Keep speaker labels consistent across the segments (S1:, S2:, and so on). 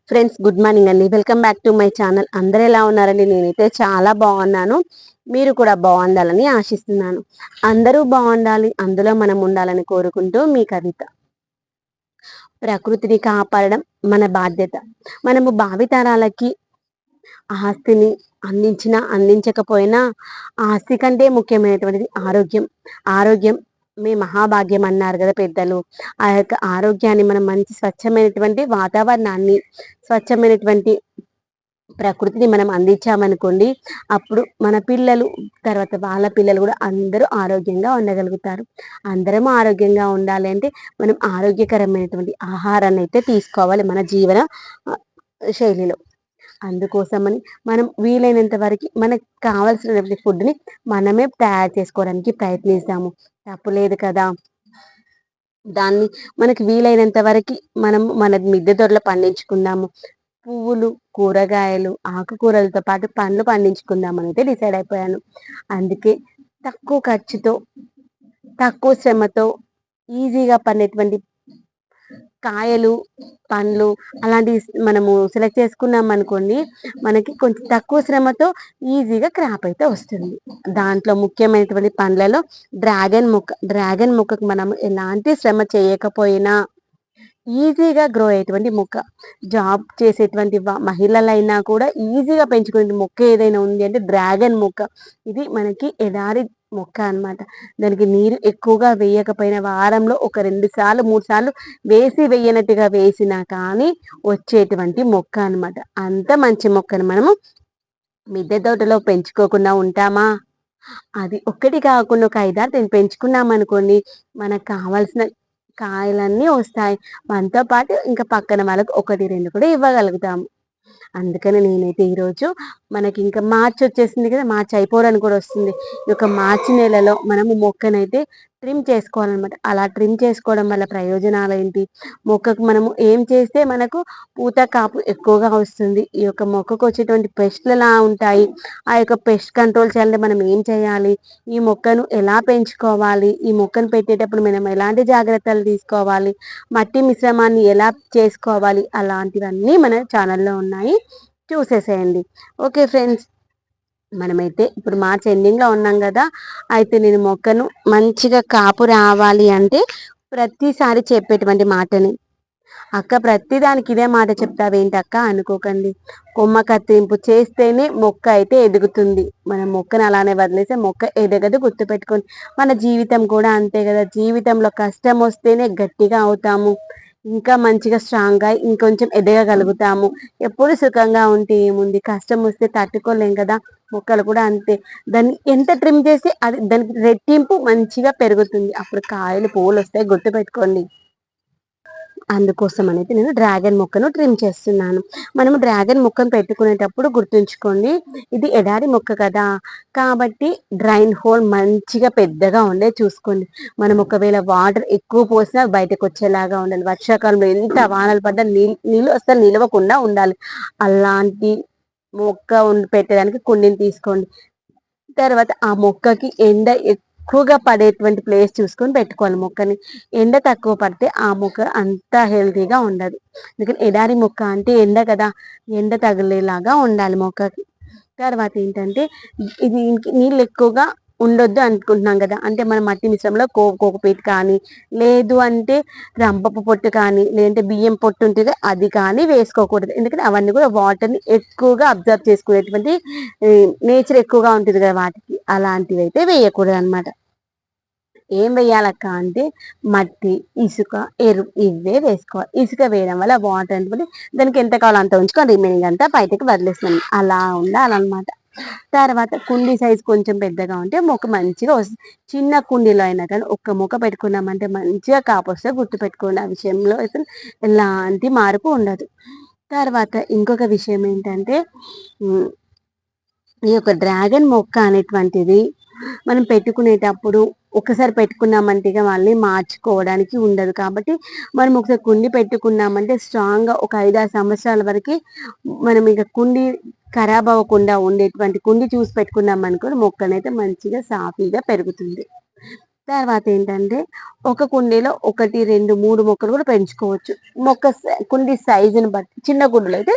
S1: Friends, good morning అండి. Welcome back to my channel. అందరు ఎలా ఉన్నారండి? నేనైతే చాలా బాగున్నాను. మీరు కూడా బాగుండాలని ఆశిస్తున్నాను. అందరూ బాగుండాలి, అందులో మనం ఉండాలని కోరుకుంటూ మీ కవిత. ప్రకృతిని కాపాడడం మన బాధ్యత. మనము భావితరాలకి ఆస్తిని అందించకపోయినా ఆస్తి కంటే ముఖ్యమైనటువంటిది ఆరోగ్యం. ఆరోగ్యం మీ మహాభాగ్యం అన్నారు కదా పెద్దలు. ఆ యొక్క ఆరోగ్యాన్ని మనం మంచి స్వచ్ఛమైనటువంటి వాతావరణాన్ని, స్వచ్ఛమైనటువంటి ప్రకృతిని మనం అందించామనుకోండి, అప్పుడు మన పిల్లలు, తర్వాత వాళ్ళ పిల్లలు కూడా అందరూ ఆరోగ్యంగా ఉండగలుగుతారు. అందరం ఆరోగ్యంగా ఉండాలి అంటే మనం ఆరోగ్యకరమైనటువంటి ఆహారాన్ని అయితే తీసుకోవాలి మన జీవన ఆ, శైలిలో. అందుకోసమని మనం వీలైనంత వరకు మనకు కావాల్సినటువంటి ఫుడ్ని మనమే తయారు చేసుకోవడానికి ప్రయత్నిస్తాము. తప్పులేదు కదా. దాన్ని మనకి వీలైనంత వరకు మనం మన మిద్దె తోటలో పండించుకుందాము. పువ్వులు, కూరగాయలు, ఆకుకూరలతో పాటు పండ్లు పండించుకుందామని అయితే డిసైడ్ అయిపోయాను. అందుకే తక్కువ ఖర్చుతో, తక్కువ శ్రమతో ఈజీగా పండేటువంటి కాయలు, పండ్లు అలాంటివి మనము సెలెక్ట్ చేసుకున్నాం అనుకోండి, మనకి కొంచెం తక్కువ శ్రమతో ఈజీగా క్రాప్ అయితే వస్తుంది. దాంట్లో ముఖ్యమైనటువంటి పండ్లలో డ్రాగన్ మొక్కకు మనం ఎలాంటి శ్రమ చేయకపోయినా ఈజీగా గ్రో అయ్యేటువంటి మొక్క. జాబ్ చేసేటువంటి మహిళలైనా కూడా ఈజీగా పెంచుకునే మొక్క ఏదైనా ఉంది అంటే డ్రాగన్ మొక్క. ఇది మనకి ఎడారి మొక్క అన్నమాట. దానికి నీరు ఎక్కువగా వేయకపోయినా వారంలో ఒక 2 సార్లు 3 సార్లు వేయనట్టుగా వేసినా కానీ వచ్చేటువంటి మొక్క అన్నమాట. అంత మంచి మొక్కను మనము మిద్దె తోటలో పెంచుకోకుండా ఉంటామా? అది ఒక్కటి కాకుండా ఒక 5, 6 పెంచుకున్నాం అనుకోండి, మనకు కావాల్సిన కాయలన్నీ వస్తాయి. మనతో పాటు ఇంకా పక్కన వాళ్ళకు 1, 2 కూడా ఇవ్వగలుగుతాము. అందుకని నేనైతే ఈరోజు మనకి ఇంకా మార్చి వచ్చేసింది కదా, మార్చి అయిపోవడానికి కూడా వస్తుంది. ఈ యొక్క మార్చి నెలలో మనము మొక్కనైతే ట్రిమ్ చేసుకోవాలన్నమాట. అలా ట్రిమ్ చేసుకోవడం వల్ల ప్రయోజనాలు ఏంటి? మొక్కకు మనము ఏం చేస్తే మనకు పూత కాపు ఎక్కువగా వస్తుంది? ఈ యొక్క మొక్కకు వచ్చేటువంటి పెస్ట్లు ఎలా ఉంటాయి? ఆ యొక్క పెస్ట్ కంట్రోల్ చేయాలంటే మనం ఏం చేయాలి? ఈ మొక్కను ఎలా పెంచుకోవాలి? ఈ మొక్కను పెట్టేటప్పుడు మనం ఎలాంటి జాగ్రత్తలు తీసుకోవాలి? మట్టి మిశ్రమాన్ని ఎలా చేసుకోవాలి? అలాంటివన్నీ మన ఛానల్లో ఉన్నాయి, చూసేసేయండి. ఓకే ఫ్రెండ్స్, మనమైతే ఇప్పుడు మార్చ్ ఎండింగ్లో ఉన్నాం కదా. అయితే నేను మొక్కను మంచిగా కాపు రావాలి అంటే ప్రతిసారి చెప్పేటువంటి మాటని, అక్క ప్రతిదానికి ఇదే మాట చెప్తావేంటక్క అనుకోకండి. కొమ్మ కత్తిరింపు చేస్తేనే మొక్క అయితే ఎదుగుతుంది. మనం మొక్కను అలానే వదిలేస్తే మొక్క ఎదగదు. గుర్తుపెట్టుకోండి. మన జీవితం కూడా అంతే కదా. జీవితంలో కష్టం వస్తేనే గట్టిగా అవుతాము, ఇంకా మంచిగా స్ట్రాంగ్గా ఇంకొంచెం ఎదగగలుగుతాము. ఎప్పుడు సుఖంగా ఉంటే ఏముంది, కష్టం వస్తే తట్టుకోలేం కదా. మొక్కలు కూడా అంతే. దాన్ని ఎంత ట్రిమ్ చేసి అది దానికి రెట్టింపు మంచిగా పెరుగుతుంది. అప్పుడు కాయలు, పువ్వులు వస్తాయి. గుర్తుపెట్టుకోండి. అందుకోసం అనేది నేను డ్రాగన్ మొక్కను ట్రిమ్ చేస్తున్నాను. మనము డ్రాగన్ మొక్కను పెట్టుకునేటప్పుడు గుర్తుంచుకోండి, ఇది ఎడారి మొక్క కదా, కాబట్టి డ్రైన్ హోల్ మంచిగా పెద్దగా ఉండే చూసుకోండి. మనం ఒకవేళ వాటర్ ఎక్కువ పోసినా బయటకు వచ్చేలాగా ఉండాలి. వర్షాకాలంలో ఎంత వానలు పడ్డా నీళ్ళు అసలు నిలవకుండా ఉండాలి. అలాంటి మొక్క పెట్టడానికి కుండీని తీసుకోండి. తర్వాత ఆ మొక్కకి ఎండ ఎక్కువగా పడేటువంటి ప్లేస్ చూసుకొని పెట్టుకోవాలి మొక్కని. ఎండ తక్కువ పడితే ఆ మొక్క అంత హెల్తీగా ఉండదు. అందుకని ఎడారి మొక్క అంటే ఎండ కదా, ఎండ తగిలేలాగా ఉండాలి మొక్కకి. తర్వాత ఏంటంటే, ఇది నీళ్ళు ఎక్కువగా ఉండొద్దు అనుకుంటున్నాం కదా, అంటే మనం మట్టి మిశ్రమంలో కోకోపీట్ కానీ, లేదు అంటే రంపపు పొట్టు కానీ, లేదంటే బియ్యం పొట్టు ఉంటుంది అది కానీ వేసుకోకూడదు. ఎందుకంటే అవన్నీ కూడా వాటర్ని ఎక్కువగా అబ్జర్వ్ చేసుకునేటువంటి నేచర్ ఎక్కువగా ఉంటుంది కదా వాటికి. అలాంటివి అయితే వేయకూడదు అనమాట. ఏం వేయాలక్క అంటే మట్టి, ఇసుక, ఎరువు ఇవే వేసుకోవాలి. ఇసుక వేయడం వల్ల వాటర్ అంటే దానికి ఎంత కావాలో అంత ఉంచుకొని రిమైనింగ్ అంతా బయటకు వదిలేస్తున్నాం. అలా ఉండాలన్నమాట. తర్వాత కుండీ సైజ్ కొంచెం పెద్దగా ఉంటే మొక్క మంచిగా వస్తుంది. చిన్న కుండీలో అయినా కానీ ఒక్క మొక్క పెట్టుకున్నామంటే మంచిగా కాపొస్తే గుర్తుపెట్టుకోండి. ఆ విషయంలో అయితే ఎలాంటి మార్పు ఉండదు. తర్వాత ఇంకొక విషయం ఏంటంటే, ఈ యొక్క డ్రాగన్ మొక్క అనేటువంటిది మనం పెట్టుకునేటప్పుడు ఒకసారి పెట్టుకున్నామంటే ఇక మళ్ళీ మార్చుకోవడానికి ఉండదు. కాబట్టి మనం ఒకసారి కుండి పెట్టుకున్నామంటే స్ట్రాంగ్గా ఒక 5, 6 సంవత్సరాల వరకు మనం ఇక కుండి ఖరాబ్ అవ్వకుండా ఉండేటువంటి కుండి చూసి పెట్టుకున్నాం అనుకో మొక్కనైతే మంచిగా సాఫీగా పెరుగుతుంది. తర్వాత ఏంటంటే ఒక కుండీలో 1, 2, 3 మొక్కలు కూడా పెంచుకోవచ్చు. కుండీ సైజుని బట్టి చిన్న కుండీలో అయితే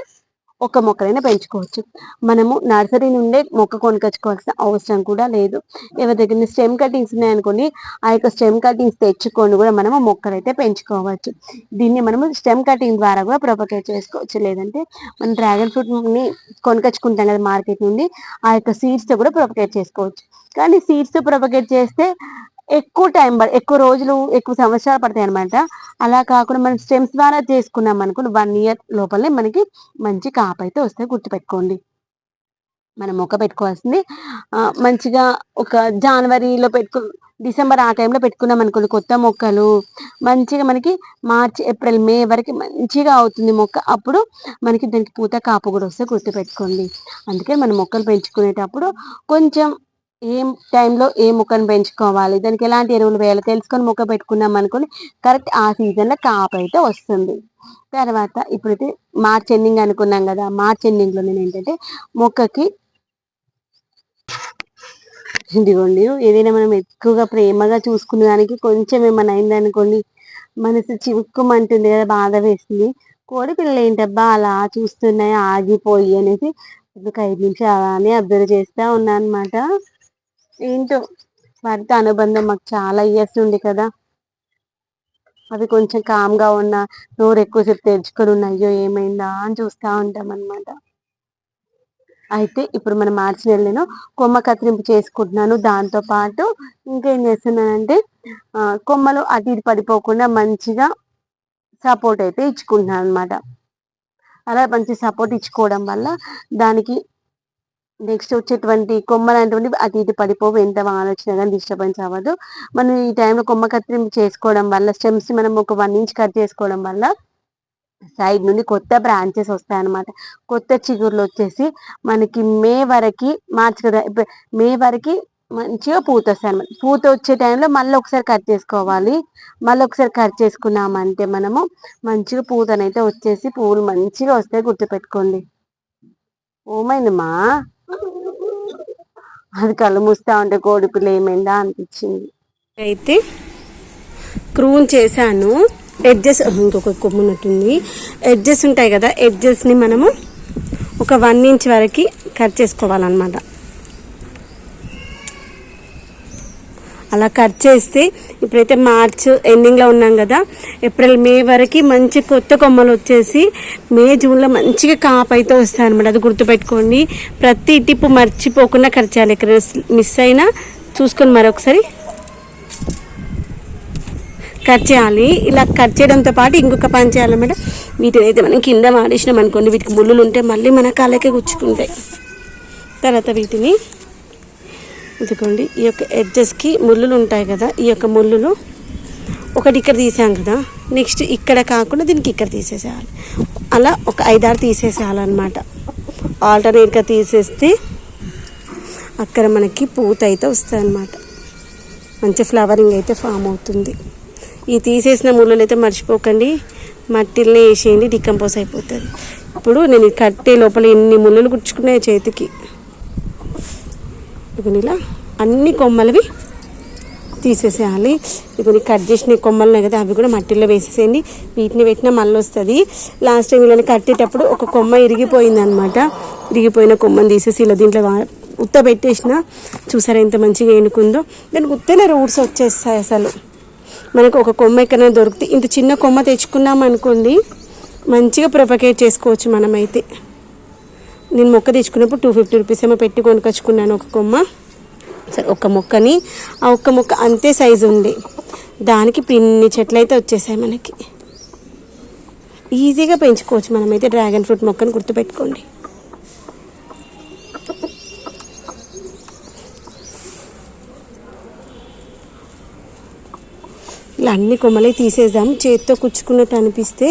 S1: ఒక మొక్కలైనా పెంచుకోవచ్చు. మనము నర్సరీ నుండే మొక్క కొనుకొచ్చుకోవాల్సిన అవసరం కూడా లేదు. ఎవరి దగ్గర స్టెమ్ కటింగ్స్ ఉన్నాయనుకోండి, ఆ యొక్క స్టెమ్ కటింగ్స్ తెచ్చుకొని కూడా మనము మొక్కలైతే పెంచుకోవచ్చు. దీన్ని మనము స్టెమ్ కటింగ్ ద్వారా కూడా ప్రొపగేట్ చేసుకోవచ్చు. లేదంటే మనం డ్రాగన్ ఫ్రూట్ని కొనుకొచ్చుకుంటాం కదా మార్కెట్ నుండి, ఆ యొక్క సీడ్స్తో కూడా ప్రొపగేట్ చేసుకోవచ్చు. కానీ సీడ్స్తో ప్రొపగేట్ చేస్తే ఎక్కువ రోజులు ఎక్కువ సంవత్సరాలు పడతాయి అనమాట. అలా కాకుండా మనం స్టెమ్స్ ద్వారా చేసుకున్నాం అనుకోండి 1 ఇయర్ లోపలనే మనకి మంచి కాపైతే వస్తాయి. గుర్తుపెట్టుకోండి. మనం మొక్క పెట్టుకోవాల్సింది మంచిగా ఒక జనవరిలో డిసెంబర్ ఆ టైంలో పెట్టుకున్నాం అనుకోండి కొత్త మొక్కలు మంచిగా మనకి మార్చ్, ఏప్రిల్, మే వరకు మంచిగా అవుతుంది మొక్క. అప్పుడు మనకి దానికి పూత కాపు కూడా వస్తే గుర్తుపెట్టుకోండి. అందుకే మనం మొక్కలు పెంచుకునేటప్పుడు కొంచెం ఏం టైంలో ఏ మొక్కను పెంచుకోవాలి, దానికి ఎలాంటి ఎరువులు వేయాలో తెలుసుకొని మొక్క పెట్టుకున్నాం అనుకోని కరెక్ట్ ఆ సీజన్లో కాపు అయితే వస్తుంది. తర్వాత ఇప్పుడైతే మార్చ్ ఎండింగ్ అనుకున్నాం కదా, మార్చ్ ఎండింగ్లో నేను ఏంటంటే మొక్కకి ఇదిగోండి ఏదైనా మనం ఎక్కువగా ప్రేమగా చూసుకునే దానికి కొంచెం ఏమైనా అయిందనుకోండి మనసు చివుక్కుమంటుంది కదా, బాధ వేస్తుంది. కోడి పిల్లలు ఏంటబ్బా అలా చూస్తున్నాయి ఆగిపోయి అనేసి ఒక 5 నిమిషాలు అలానే అబ్జర్వ్ చేస్తూ ఉన్నా అనమాట. ఏంటో వాటితో అనుబంధం మాకు చాలా ఇయర్స్ ఉంది కదా, అవి కొంచెం కామ్గా ఉన్న నోరు ఎక్కువసేపు తెరుచుకొని ఉన్న అయ్యో ఏమైందా అని చూస్తూ ఉంటాం అనమాట. అయితే ఇప్పుడు మనం మార్చి నెలలో కొమ్మ కత్తిరింపు చేసుకుంటున్నాను. దాంతోపాటు ఇంకేం చేస్తున్నానంటే కొమ్మలు అటు ఇటు పడిపోకుండా మంచిగా సపోర్ట్ అయితే ఇచ్చుకుంటున్నాను అనమాట. అలా మంచి సపోర్ట్ ఇచ్చుకోవడం వల్ల దానికి నెక్స్ట్ వచ్చేటువంటి కొమ్మలు అనేటువంటి అటు ఇటు పడిపోవు, ఎంత వాన వచ్చినా కానీ డిస్టర్బెన్స్ అవ్వదు. మనం ఈ టైంలో కొమ్మ కత్తిరింపు చేసుకోవడం వల్ల స్టెమ్స్ మనం ఒక 1 ఇంచ్ కట్ చేసుకోవడం వల్ల సైడ్ నుండి కొత్త బ్రాంచెస్ వస్తాయన్నమాట. కొత్త చిగుర్లు వచ్చేసి మనకి మార్చి కదా మే వరకు మంచిగా పూత వస్తాయి అనమాట. పూత వచ్చే టైంలో మళ్ళీ ఒకసారి కట్ చేసుకోవాలి. మళ్ళీ ఒకసారి కట్ చేసుకున్నామంటే మనము మంచిగా పూతనైతే వచ్చేసి పువ్వులు మంచిగా వస్తాయి. గుర్తుపెట్టుకోండి. ఏమైందమ్మా? అది కళ్ళు మూస్తా ఉంటే కోడి పిల్ల ఏమైందా అనిపించింది. అయితే క్రూన్ చేశాను. ఎడ్జెస్ ఇంకొక కొమ్మునట్టుంది. ఎడ్జెస్ ఉంటాయి కదా, ఎడ్జెస్ని మనము ఒక 1 ఇంచ్ వరకు కట్ చేసుకోవాలన్నమాట. అలా కట్ చేస్తే ఇప్పుడైతే మార్చ్ ఎండింగ్లో ఉన్నాం కదా, ఏప్రిల్, మే వరకు మంచి కొత్త కొమ్మలు వచ్చేసి మే, జూన్లో మంచిగా కాపు అయితే వస్తాయి అనమాట. అది గుర్తుపెట్టుకోండి. ప్రతి టిప్పు మర్చిపోకుండా కట్ చేయాలి. ఇక్కడ మిస్ అయినా చూసుకొని మరొకసారి కట్ చేయాలి. ఇలా కట్ చేయడంతో పాటు ఇంకొక పని చేయాలన్నమాట. వీటిని అయితే మనం కింద వాడేసినాం అనుకోండి, వీటికి ముళ్ళులు ఉంటే మళ్ళీ మన కాళ్ళకే గుచ్చుకుంటాయి. తర్వాత వీటిని ఇదిగోండి ఈ యొక్క ఎడ్జెస్కి ముళ్ళులు ఉంటాయి కదా, ఈ యొక్క ముళ్ళులు ఒకటి ఇక్కడ తీసాం కదా, నెక్స్ట్ ఇక్కడ కాకుండా దీనికి ఇక్కడ తీసేసేయాలి. అలా ఒక 5-6 తీసేసేయాలన్నమాట. ఆల్టర్నేట్గా తీసేస్తే అక్కడ మనకి పూత అయితే వస్తుంది అన్నమాట. మంచి ఫ్లవరింగ్ అయితే ఫామ్ అవుతుంది. ఈ తీసేసిన ముళ్ళలు అయితే మర్చిపోకండి, మట్టిల్ని వేసేయండి, డికంపోజ్ అయిపోతుంది. ఇప్పుడు నేను కట్టే లోపల ఎన్ని ముళ్ళలు గుచ్చుకున్నాయి చేతికి. ఇప్పుడు ఇలా అన్ని కొమ్మలవి తీసేసేయాలి. ఇప్పుడు కట్ చేసిన కొమ్మలు కదా అవి కూడా మట్టిలో వేసేసేయండి. వీటిని పెట్టినా మళ్ళీ వస్తుంది. లాస్ట్ టైం ఇలా కట్టేటప్పుడు ఒక కొమ్మ ఇరిగిపోయిందనమాట. ఇరిగిపోయిన కొమ్మని తీసేసి ఇలా దీంట్లో ఉత్త పెట్టేసిన చూసారా ఎంత మంచిగా ఎన్నుకుందో. దానికి ఉత్తనే రూట్స్ వచ్చేస్తాయి. అసలు మనకు ఒక కొమ్మ ఎక్కడైనా దొరికితే ఇంత చిన్న కొమ్మ తెచ్చుకున్నాం అనుకోండి మంచిగా ప్రొపగేట్ చేసుకోవచ్చు మనమైతే. నేను మొక్క తెచ్చుకున్నప్పుడు 250 రూపీస్ ఏమో పెట్టి కొనుకొచ్చుకున్నాను ఒక కొమ్మ. సరే ఒక్క మొక్కని, ఆ ఒక్క మొక్క అంతే సైజు ఉంది. దానికి పిన్ని చెట్లు అయితే వచ్చేసాయి. మనకి ఈజీగా పెంచుకోవచ్చు మనమైతే డ్రాగన్ ఫ్రూట్ మొక్కని. గుర్తుపెట్టుకోండి. ఇలా అన్ని కొమ్మలే తీసేద్దాం. చేతితో కుచ్చుకున్నట్టు అనిపిస్తే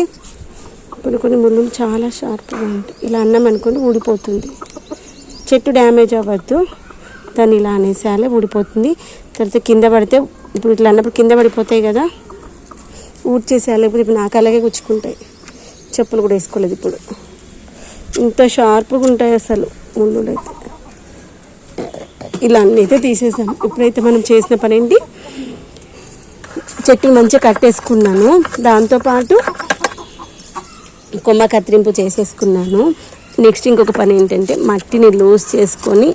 S1: కొన్ని ముళ్ళు చాలా షార్ప్గా ఉంటాయి. ఇలా అన్నాం అనుకోండి ఊడిపోతుంది. చెట్టు డ్యామేజ్ అవ్వద్దు, దాన్ని ఇలా అనేసేయాలి, ఊడిపోతుంది. తర్వాత కింద పడితే ఇప్పుడు ఇట్లా అన్నప్పుడు కింద పడిపోతాయి కదా, ఊడ్చేసేయాలి. లేకపోతే ఇప్పుడు నాకు అలాగే గుచ్చుకుంటాయి. చెప్పులు కూడా వేసుకోలేదు. ఇప్పుడు ఇంత షార్ప్గా ఉంటాయి అసలు ముళ్ళు అయితే. ఇలా అన్నీ అయితే తీసేసాం. ఇప్పుడైతే మనం చేసిన పని ఏంటి, చెట్టుని మంచిగా కట్టేసుకున్నాను. దాంతోపాటు కొమ్మ కత్తిరింపు చేసేసుకున్నాను. నెక్స్ట్ ఇంకొక పని ఏంటంటే మట్టిని లూజ్ చేసుకొని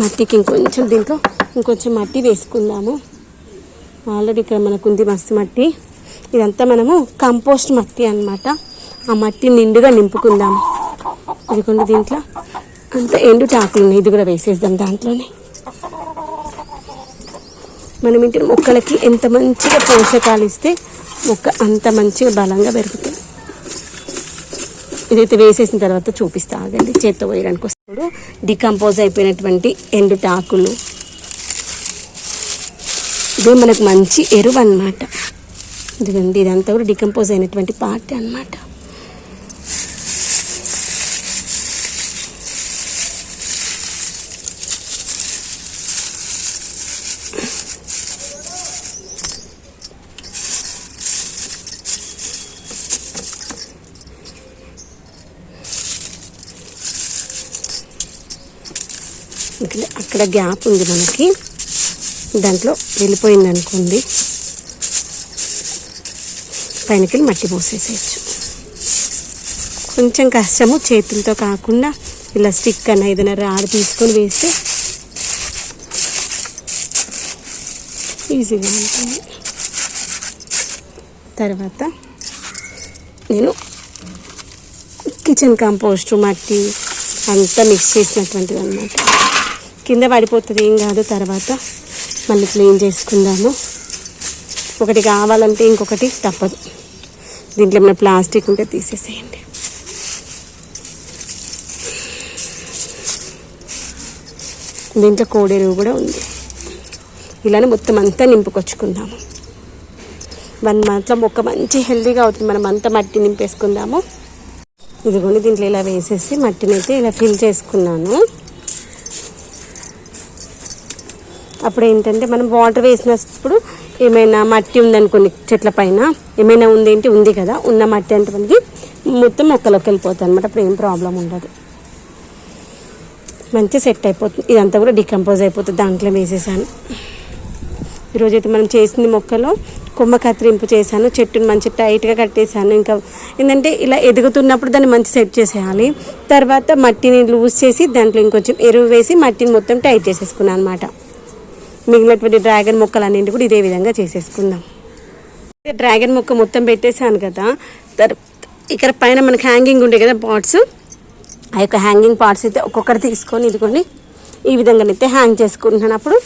S1: మట్టికి దీంట్లో ఇంకొంచెం మట్టి వేసుకుందాము. ఆల్రెడీ ఇక్కడ మనకు ఉంది మస్తు మట్టి. ఇదంతా మనము కంపోస్ట్ మట్టి అన్నమాట. ఆ మట్టి నిండుగా నింపుకుందాము. ఇదిగోండి దీంట్లో అంత ఎండు చాకులు ఉన్నాయి, ఇది కూడా వేసేద్దాం దాంట్లోనే. మనం ఇంటి మొక్కలకి ఎంత మంచిగా పోషకాలు ఇస్తే మొక్క అంత మంచిగా బలంగా పెరుగుతుంది. ఇదైతే వేసేసిన తర్వాత చూపిస్తా, ఆగండి. చేత్తో పోయడానికి వస్తాడు. డికంపోజ్ అయిపోయినటువంటి ఎండు టాకులు, ఇదే మనకు మంచి ఎరువు అన్నమాట. ఇదిగోండి ఇదంతా కూడా డికంపోజ్ అయినటువంటి పార్ట్ అన్నమాట. అక్కడ గ్యాప్ ఉంది మనకి, దాంట్లో వెళ్ళిపోయింది అనుకోండి, పైనకి మట్టి పోసేసేయచ్చు. కొంచెం కష్టము, చేతులతో కాకుండా ఇలా స్టిక్ అన్న ఏదైనా రాడు తీసుకొని వేస్తే ఈజీగా ఉంటుంది. తర్వాత నేను కిచెన్ కంపోస్ట్ మట్టి అంతా మిక్స్ చేసినటువంటిది అన్నమాట. కింద పడిపోతుంది, ఏం కాదు. తర్వాత మళ్ళీ క్లీన్ చేసుకుందాము. ఒకటి కావాలంటే ఇంకొకటి తప్పదు. దీంట్లో ఏమైనా ప్లాస్టిక్ ఉంటే తీసేసేయండి. దీంట్లో కోడెరువు కూడా ఉంది. ఇలానే మొత్తం అంతా నింపుకొచ్చుకుందాము. 1 మంత్లో మొక్క మంచి హెల్తీగా అవుతుంది. మనం అంతా మట్టి నింపేసుకుందాము. ఇదిగోండి దీంట్లో ఇలా వేసేసి మట్టిని అయితే ఇలా ఫిల్ చేసుకున్నాను. అప్పుడు ఏంటంటే మనం వాటర్ వేసినప్పుడు ఏమైనా మట్టి ఉందనుకోండి, చెట్ల పైన ఏమైనా ఉంది కదా, ఉన్న మట్టి అంటే మనకి మొత్తం మొక్కలోకి వెళ్ళిపోతుంది అనమాట. అప్పుడు ఏం ప్రాబ్లం ఉండదు, మంచిగా సెట్ అయిపోతుంది. ఇదంతా కూడా డికంపోజ్ అయిపోతుంది. దాంట్లో వేసేసాను. ఈరోజైతే మనం చేసింది మొక్కలో కొమ్మ కత్తిరింపు చేశాను. చెట్టుని మంచి టైట్గా కట్టేశాను. ఇంకా ఏంటంటే ఇలా ఎదుగుతున్నప్పుడు దాన్ని మంచి సెట్ చేసేయాలి. తర్వాత మట్టిని లూజ్ చేసి దాంట్లో ఇంకొంచెం ఎరువు వేసి మట్టిని మొత్తం టైట్ చేసేసుకున్నాను అనమాట. మిగిలినటువంటి డ్రాగన్ మొక్కలు అన్నింటి కూడా ఇదే విధంగా చేసేసుకుందాం. డ్రాగన్ మొక్క మొత్తం పెట్టేశాను కదా. ఇక్కడ పైన మనకి హ్యాంగింగ్ ఉండే కదా పాట్స్, ఆ యొక్క హ్యాంగింగ్ పార్ట్స్ అయితే ఒక్కొక్కటి తీసుకొని ఇదిగోండి ఈ విధంగానైతే హ్యాంగ్ చేసుకుంటున్నాను. అప్పుడు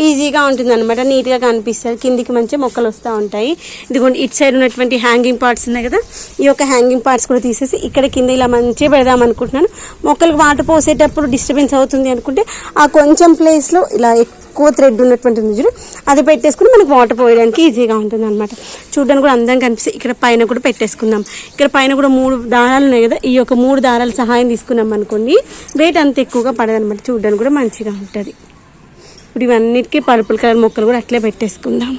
S1: ఈజీగా ఉంటుంది అనమాట, నీట్గా కనిపిస్తుంది. కిందికి మంచిగా మొక్కలు వస్తూ ఉంటాయి. ఇదిగోండి ఇటు సైడ్ ఉన్నటువంటి హ్యాంగింగ్ పార్ట్స్ ఉన్నాయి కదా, ఈ యొక్క హ్యాంగింగ్ పార్ట్స్ కూడా తీసేసి ఇక్కడ కింద ఇలా మంచిగా పెడదాం అనుకుంటున్నాను. మొక్కలకు వాటర్ పోసేటప్పుడు డిస్టర్బెన్స్ అవుతుంది అనుకుంటే ఆ కొంచెం ప్లేస్లో ఇలా ఎక్కువ థ్రెడ్ ఉన్నటువంటి చూడు అది పెట్టేసుకుని మనకు వాటర్ పోయడానికి ఈజీగా ఉంటుంది అనమాట. చూడడానికి కూడా అందంగా కనిపిస్తుంది. ఇక్కడ పైన కూడా పెట్టేసుకుందాం. ఇక్కడ పైన కూడా 3 దారాలు ఉన్నాయి కదా, ఈ యొక్క 3 దారాల సహాయం తీసుకున్నాం అనుకోండి, వెయిట్ అంత ఎక్కువగా పడదనమాట. చూడడానికి కూడా మంచిగా ఉంటుంది. ఇప్పుడు ఇవన్నిటికీ పర్పుల్ కలర్ మొక్కలు కూడా అట్లే పెట్టేసుకుందాం.